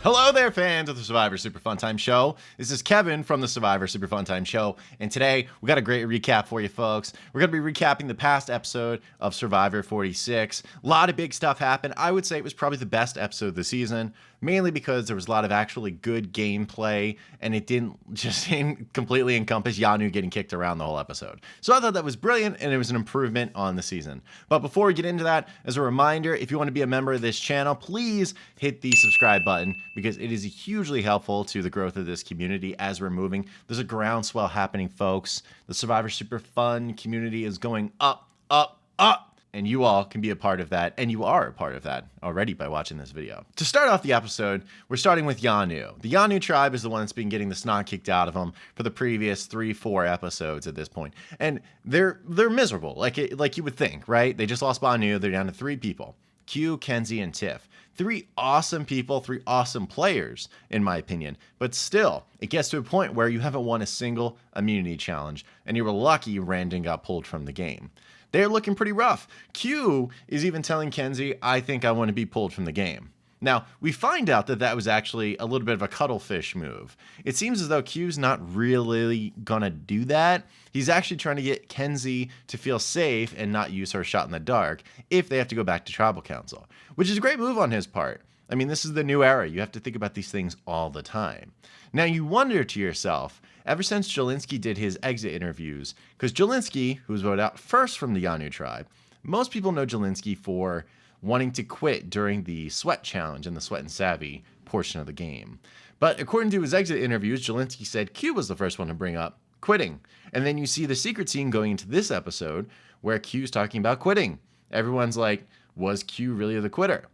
Hello there, fans of the Survivor Super Fun Time Show. This is Kevin from the Survivor Super Fun Time Show, and today we got a great recap for you folks. We're going to be recapping the past episode of Survivor 46. A lot of big stuff happened. I would say it was probably the best episode of the season, mainly because there was a lot of actually good gameplay, and it didn't just completely encompass Yanu getting kicked around the whole episode. So I thought that was brilliant, and it was an improvement on the season. But before we get into that, as a reminder, if you want to be a member of this channel, please hit the subscribe button, because it is hugely helpful to the growth of this community as we're moving. There's a groundswell happening, folks. The Survivor Super Fun community is going up, up, up. And you all can be a part of that, and you are a part of that already by watching this video. To start off the episode, we're starting with Yanu. The Yanu tribe is the one that's been getting the snot kicked out of them for the previous 3-4 episodes at this point. And they're miserable, like you would think, right? They just lost Banu. They're down to 3 people. Q, Kenzie, and Tiff. 3 awesome people, 3 awesome players, in my opinion. But still, it gets to a point where you haven't won a single immunity challenge, and you were lucky Randon got pulled from the game. They're looking pretty rough. Q is even telling Kenzie, I think I want to be pulled from the game. Now, we find out that that was actually a little bit of a cuttlefish move. It seems as though Q's not really gonna do that. He's actually trying to get Kenzie to feel safe and not use her shot in the dark if they have to go back to Tribal Council, which is a great move on his part. I mean, this is the new era. You have to think about these things all the time. Now, you wonder to yourself, ever since Jelinski did his exit interviews, because Jelinski, who was voted out first from the Yanu tribe, most people know Jelinski for wanting to quit during the Sweat Challenge and the Sweat and Savvy portion of the game. But according to his exit interviews, Jelinski said Q was the first one to bring up quitting. And then you see the secret scene going into this episode where Q's talking about quitting. Everyone's like, was Q really the quitter?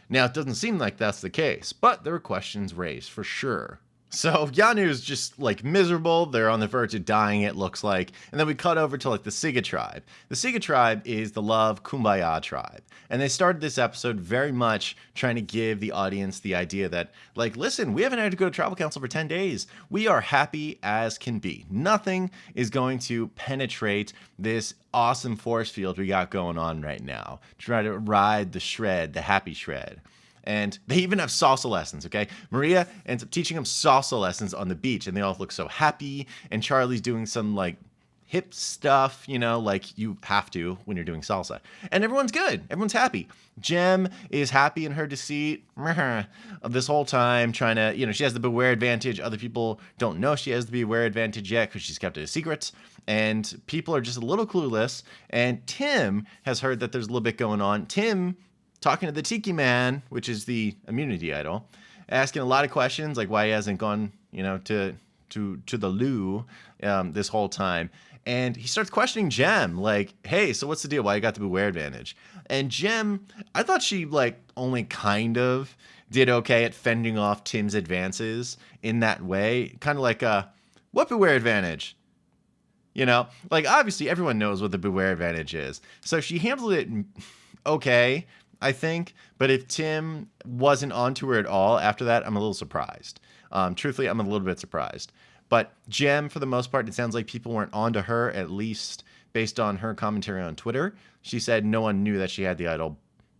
Now, it doesn't seem like that's the case, but there were questions raised for sure. So Yanu's just like miserable. They're on the verge of dying, it looks like. And then we cut over to like the Siga tribe. The Siga tribe is the Love Kumbaya tribe. And they started this episode very much trying to give the audience the idea that, like, listen, we haven't had to go to Tribal Council for 10 days. We are happy as can be. Nothing is going to penetrate this awesome force field we got going on right now. Try to ride the shred, the happy shred. And they even have salsa lessons, okay? Maria ends up teaching them salsa lessons on the beach, and they all look so happy. And Charlie's doing some, like, hip stuff, you know, like you have to when you're doing salsa. And everyone's good. Everyone's happy. Jem is happy in her deceit this whole time, trying to, you know, she has the beware advantage. Other people don't know she has the beware advantage yet because she's kept it a secret. And people are just a little clueless. And Tim has heard that there's a little bit going on. Tim, talking to the Tiki Man, which is the immunity idol, asking a lot of questions, like why he hasn't gone, you know, to the loo this whole time. And he starts questioning Jem, like, hey, so what's the deal? Why you got the beware advantage? And Jem, I thought she, like, only kind of did okay at fending off Tim's advances in that way. Kind of like, what beware advantage? You know, like, obviously everyone knows what the beware advantage is. So she handled it okay, I think, but if Tim wasn't onto her at all after that, I'm a little surprised. Truthfully, I'm a little bit surprised. But Jem, for the most part, it sounds like people weren't onto her, at least based on her commentary on Twitter. She said no one knew that she had the idol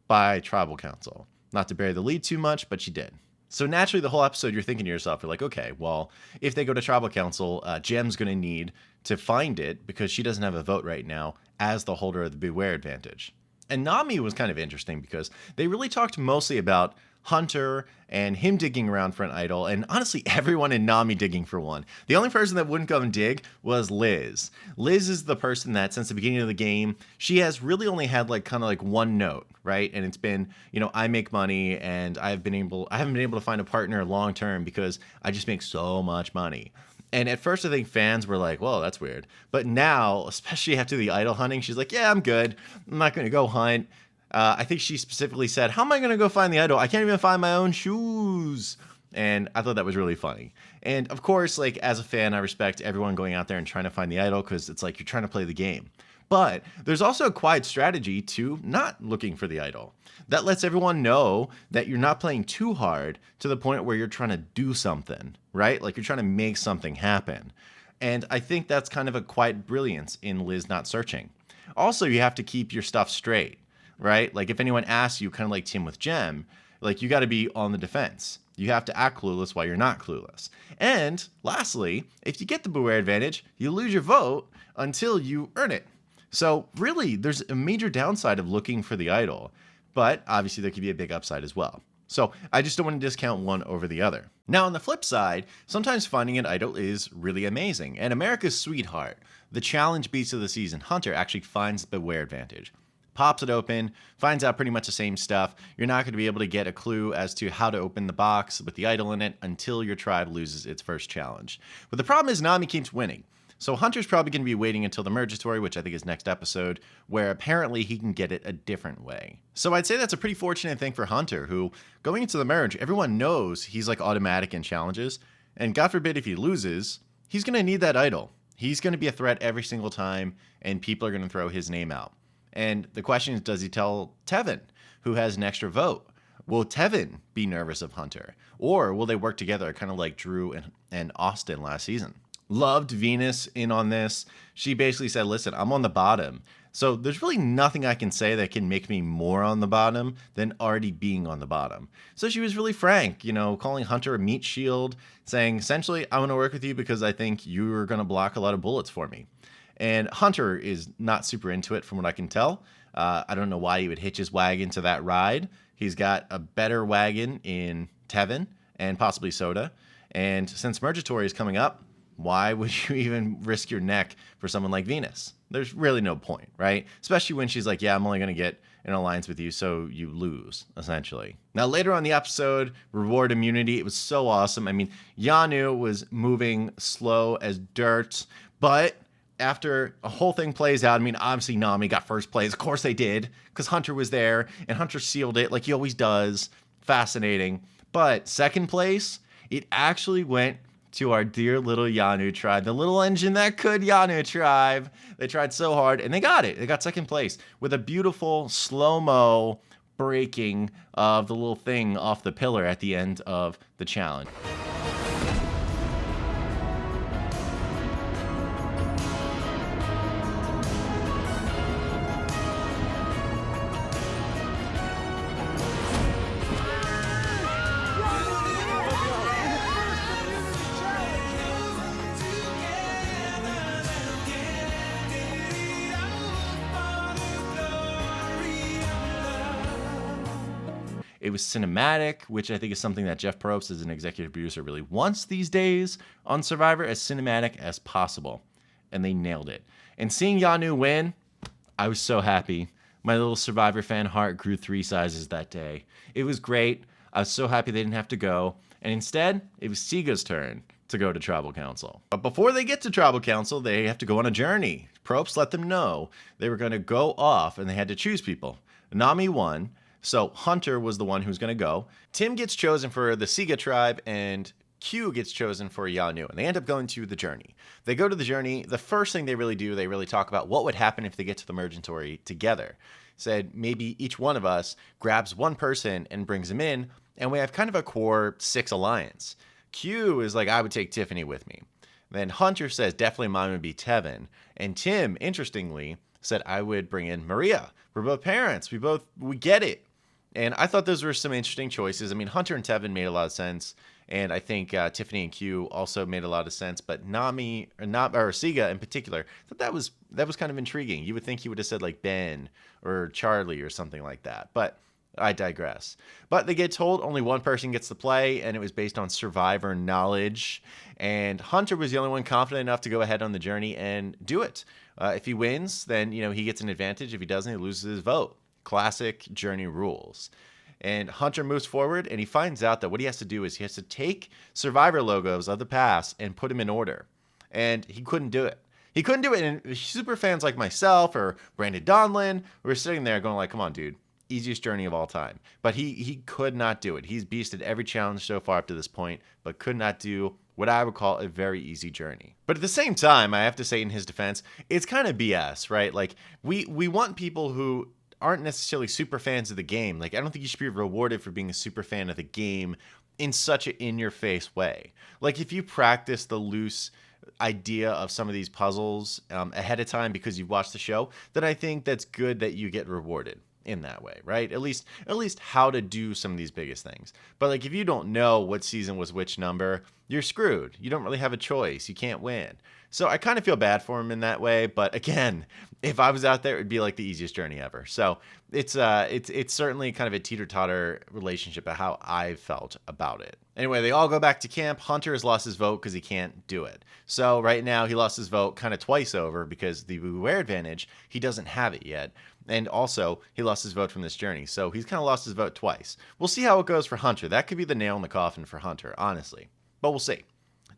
by Tribal Council. Not to bury the lead too much, but she did. So naturally, the whole episode, you're thinking to yourself, you're like, okay, well, if they go to Tribal Council, Jem's going to need to find it because she doesn't have a vote right now as the holder of the beware advantage. And Nami was kind of interesting because they really talked mostly about Hunter and him digging around for an idol, and honestly everyone in Nami digging for one. The only person that wouldn't go and dig was Liz. Liz is the person that since the beginning of the game, she has really only had like kind of like one note, right? And it's been, you know, I make money and I haven't been able to find a partner long term because I just make so much money. And at first, I think fans were like, whoa, that's weird. But now, especially after the idol hunting, she's like, yeah, I'm good. I'm not going to go hunt. I think she specifically said, how am I going to go find the idol? I can't even find my own shoes. And I thought that was really funny. And of course, like as a fan, I respect everyone going out there and trying to find the idol because it's like you're trying to play the game. But there's also a quiet strategy to not looking for the idol. That lets everyone know that you're not playing too hard to the point where you're trying to do something, right? Like you're trying to make something happen. And I think that's kind of a quiet brilliance in Liz not searching. Also, you have to keep your stuff straight, right? Like if anyone asks you, kind of like Tim with Jem, like you got to be on the defense. You have to act clueless while you're not clueless. And lastly, if you get the beware advantage, you lose your vote until you earn it. So really, there's a major downside of looking for the idol, but obviously there could be a big upside as well. So I just don't want to discount one over the other. Now on the flip side, sometimes finding an idol is really amazing. And America's sweetheart, the challenge beast of the season, Hunter, actually finds the beware advantage. Pops it open, finds out pretty much the same stuff. You're not going to be able to get a clue as to how to open the box with the idol in it until your tribe loses its first challenge. But the problem is Nami keeps winning. So Hunter's probably going to be waiting until the Mergatory, which I think is next episode, where apparently he can get it a different way. So I'd say that's a pretty fortunate thing for Hunter, who, going into the merge, everyone knows he's like automatic in challenges. And God forbid if he loses, he's going to need that idol. He's going to be a threat every single time, and people are going to throw his name out. And the question is, does he tell Tevin, who has an extra vote? Will Tevin be nervous of Hunter? Or will they work together, kind of like Drew and Austin last season? Loved Venus in on this. She basically said, listen, I'm on the bottom. So there's really nothing I can say that can make me more on the bottom than already being on the bottom. So she was really frank, calling Hunter a meat shield, saying, essentially, I want to work with you because I think you're going to block a lot of bullets for me. And Hunter is not super into it from what I can tell. I don't know why he would hitch his wagon to that ride. He's got a better wagon in Tevin and possibly Soda. And since Mergatory is coming up, why would you even risk your neck for someone like Venus? There's really no point, right? Especially when she's like, yeah, I'm only going to get an alliance with you, so you lose, essentially. Now, later on in the episode, reward immunity. It was so awesome. I mean, Yanu was moving slow as dirt, but after a whole thing plays out, I mean, obviously Nami got first place. Of course they did, because Hunter was there, and Hunter sealed it like he always does. Fascinating. But second place, it actually went to our dear little Yanu tribe, the little engine that could Yanu tribe. They tried so hard, and they got it. They got second place with a beautiful slow-mo breaking of the little thing off the pillar at the end of the challenge. It was cinematic, which I think is something that Jeff Probst, as an executive producer, really wants these days on Survivor, as cinematic as possible. And they nailed it. And seeing Yanu win, I was so happy. My little Survivor fan heart grew 3 sizes that day. It was great. I was so happy they didn't have to go. And instead, it was Siga's turn to go to Tribal Council. But before they get to Tribal Council, they have to go on a journey. Probst let them know they were going to go off and they had to choose people. Nami won. So Hunter was the one who's going to go. Tim gets chosen for the Siga tribe, and Q gets chosen for Yanu, and they end up going to the journey. They go to the journey. The first thing they really talk about what would happen if they get to the Mergatory together. Said maybe each one of us grabs one person and brings him in, and we have kind of a core 6 alliance. Q is like, I would take Tiffany with me. Then Hunter says, definitely mine would be Tevin. And Tim, interestingly, said, I would bring in Maria. We're both parents. We get it. And I thought those were some interesting choices. I mean, Hunter and Tevin made a lot of sense, and I think Tiffany and Q also made a lot of sense. But Nami or Siga in particular, I thought that was kind of intriguing. You would think he would have said like Ben or Charlie or something like that. But I digress. But they get told only one person gets to play, and it was based on Survivor knowledge. And Hunter was the only one confident enough to go ahead on the journey and do it. If he wins, then he gets an advantage. If he doesn't, he loses his vote. Classic journey rules. And Hunter moves forward, and he finds out that what he has to do is he has to take Survivor logos of the past and put them in order. And he couldn't do it. He couldn't do it. And super fans like myself or Brandon Donlin were sitting there going like, come on, dude. Easiest journey of all time. But he could not do it. He's beasted every challenge so far up to this point, but could not do what I would call a very easy journey. But at the same time, I have to say in his defense, it's kind of BS, right? Like, we want people who aren't necessarily super fans of the game. Like, I don't think you should be rewarded for being a super fan of the game in such an in-your-face way. Like, if you practice the loose idea of some of these puzzles ahead of time because you've watched the show, then I think that's good that you get rewarded. in that way, right? At least how to do some of these biggest things. But like, if you don't know what season was which number, you're screwed. You don't really have a choice. You can't win. So I kind of feel bad for him in that way. But again, if I was out there, it'd be like the easiest journey ever. So it's certainly kind of a teeter-totter relationship of how I felt about it. Anyway, they all go back to camp. Hunter has lost his vote because he can't do it. So right now he lost his vote kind of twice over because the Beware advantage, he doesn't have it yet. And also, he lost his vote from this journey. So he's kind of lost his vote twice. We'll see how it goes for Hunter. That could be the nail in the coffin for Hunter, honestly. But we'll see.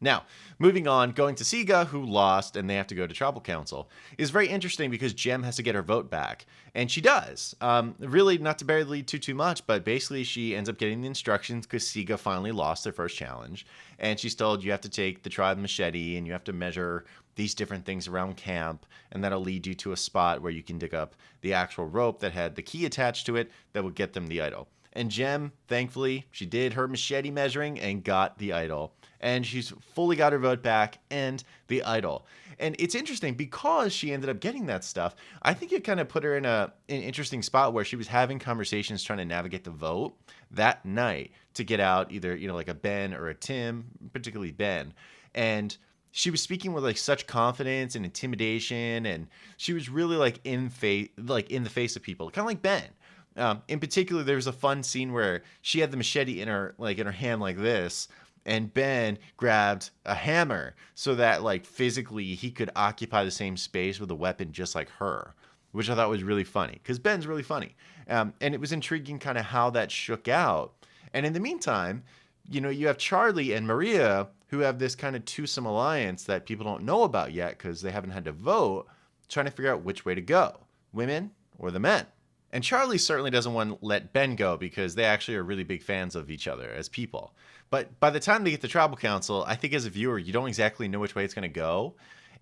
Now, moving on, going to Siga, who lost, and they have to go to Tribal Council, is very interesting because Gem has to get her vote back. And she does. Really, not to barely too much, but basically she ends up getting the instructions because Siga finally lost their first challenge. And she's told you have to take the tribe machete and you have to measure these different things around camp, and that'll lead you to a spot where you can dig up the actual rope that had the key attached to it that would get them the idol. And Gem, thankfully, she did her machete measuring and got the idol. And she's fully got her vote back and the idol. And it's interesting because she ended up getting that stuff. I think it kind of put her in an interesting spot where she was having conversations trying to navigate the vote that night to get out either, like a Ben or a Tim, particularly Ben. And she was speaking with like such confidence and intimidation, and she was really like in the face of people, kind of like Ben. In particular, there was a fun scene where she had the machete in her hand like this, and Ben grabbed a hammer so that like physically he could occupy the same space with a weapon just like her, which I thought was really funny because Ben's really funny. And it was intriguing kind of how that shook out. And in the meantime, you have Charlie and Maria who have this kind of twosome alliance that people don't know about yet because they haven't had to vote, trying to figure out which way to go, women or the men. And Charlie certainly doesn't want to let Ben go because they actually are really big fans of each other as people. But by the time they get to Tribal Council, I think as a viewer, you don't exactly know which way it's going to go.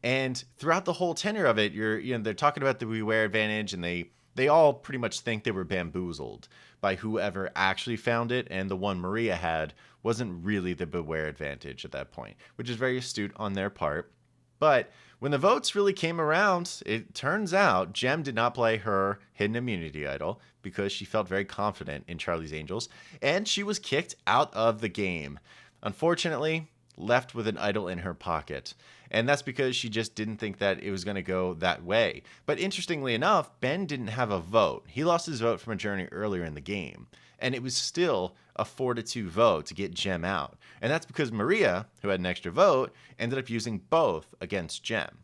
And throughout the whole tenor of it, they're talking about the Beware advantage, and they all pretty much think they were bamboozled by whoever actually found it, and the one Maria had wasn't really the Beware advantage at that point, which is very astute on their part. But when the votes really came around, it turns out Gem did not play her hidden immunity idol because she felt very confident in Charlie's Angels, and she was kicked out of the game. Unfortunately, left with an idol in her pocket. And that's because she just didn't think that it was going to go that way. But interestingly enough, Ben didn't have a vote. He lost his vote from a journey earlier in the game. And it was still a 4-2 vote to get Gem out. And that's because Maria, who had an extra vote, ended up using both against Gem.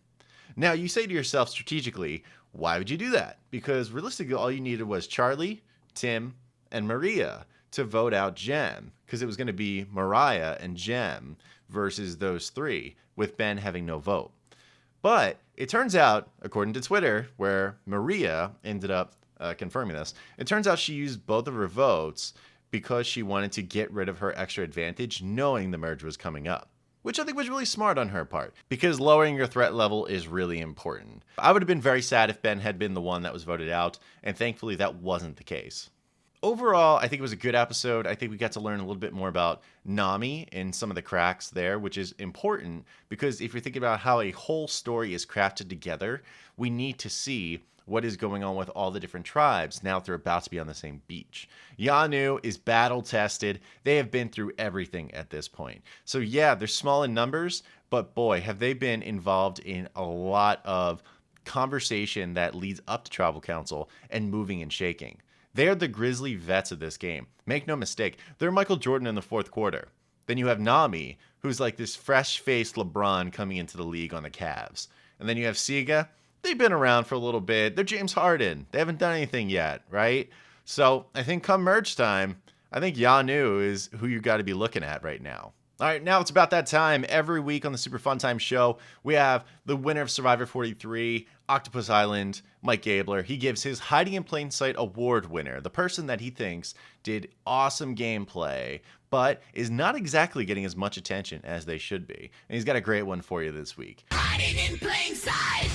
Now, you say to yourself strategically, why would you do that? Because realistically, all you needed was Charlie, Tim, and Maria to vote out Gem. Because it was going to be Mariah and Gem versus those three, with Ben having no vote. But it turns out, according to Twitter, where Maria ended up confirming this, it turns out she used both of her votes because she wanted to get rid of her extra advantage knowing the merge was coming up, which I think was really smart on her part, because lowering your threat level is really important. I would have been very sad if Ben had been the one that was voted out, and thankfully that wasn't the case. Overall, I think it was a good episode. I think we got to learn a little bit more about Nami and some of the cracks there, which is important because if you're thinking about how a whole story is crafted together, we need to see what is going on with all the different tribes now that they're about to be on the same beach. Yanu is battle tested. They have been through everything at this point. So yeah, they're small in numbers, but boy, have they been involved in a lot of conversation that leads up to Tribal Council and moving and shaking. They are the grizzly vets of this game. Make no mistake, they're Michael Jordan in the fourth quarter. Then you have Nami, who's like this fresh-faced LeBron coming into the league on the Cavs. And then you have Siga. They've been around for a little bit. They're James Harden. They haven't done anything yet, right? So I think come merge time, I think Yanu is who you got to be looking at right now. All right, now it's about that time. Every week on the Super Fun Time Show, we have the winner of Survivor 43, Octopus Island, Mike Gabler. He gives his Hiding in Plain Sight award winner, the person that he thinks did awesome gameplay, but is not exactly getting as much attention as they should be. And he's got a great one for you this week. Hiding in Plain Sight!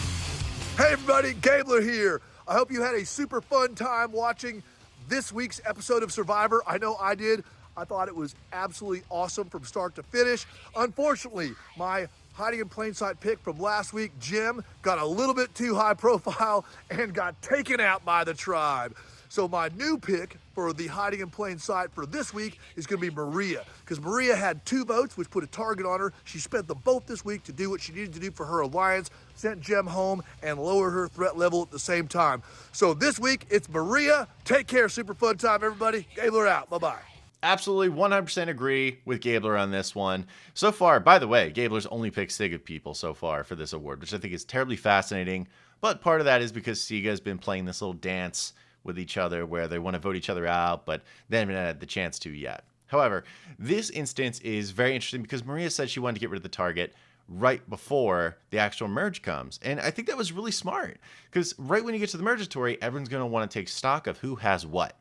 Hey everybody, Gabler here. I hope you had a super fun time watching this week's episode of Survivor. I know I did. I thought it was absolutely awesome from start to finish. Unfortunately, my Hiding in Plain Sight pick from last week, Jim, got a little bit too high profile and got taken out by the tribe. So my new pick for the hiding in plain sight for this week is going to be Maria, because Maria had 2 votes, which put a target on her. She spent them both this week to do what she needed to do for her alliance, sent Jem home, and lower her threat level at the same time. So this week, it's Maria. Take care. Super fun time, everybody. Gabler out. Bye-bye. Absolutely 100% agree with Gabler on this one. So far, by the way, Gabler's only picked Siga people so far for this award, which I think is terribly fascinating. But part of that is because Siga has been playing this little dance with each other where they want to vote each other out, but they haven't had the chance to yet. However, this instance is very interesting because Maria said she wanted to get rid of the target right before the actual merge comes. And I think that was really smart because right when you get to the Mergatory, everyone's going to want to take stock of who has what.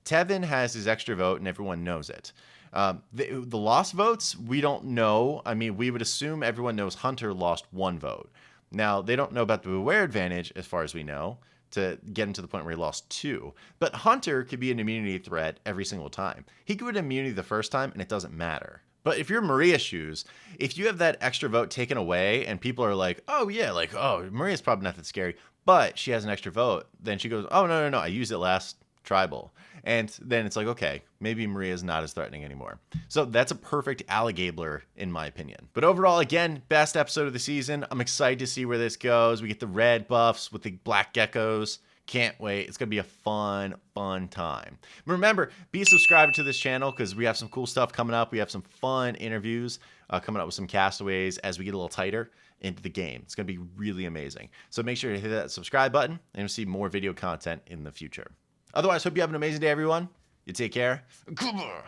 Tevin has his extra vote and everyone knows it. The lost votes, we don't know. I mean, we would assume everyone knows Hunter lost 1 vote. Now, they don't know about the Beware advantage as far as we know, to get him to the point where he lost 2. But Hunter could be an immunity threat every single time. He could win immunity the first time, and it doesn't matter. But if you're Maria's shoes, if you have that extra vote taken away, and people are like, oh yeah, like, oh, Maria's probably not that scary, but she has an extra vote, then she goes, oh, no, I used it last tribal. And then it's like, okay, maybe Maria's not as threatening anymore. So that's a perfect Gabler, in my opinion. But overall, again, best episode of the season. I'm excited to see where this goes. We get the red buffs with the black geckos. Can't wait. It's going to be a fun time. Remember, be a subscriber to this channel because we have some cool stuff coming up. We have some fun interviews coming up with some castaways as we get a little tighter into the game. It's going to be really amazing. So make sure to hit that subscribe button and you'll see more video content in the future. Otherwise, hope you have an amazing day, everyone. You take care. Gabler.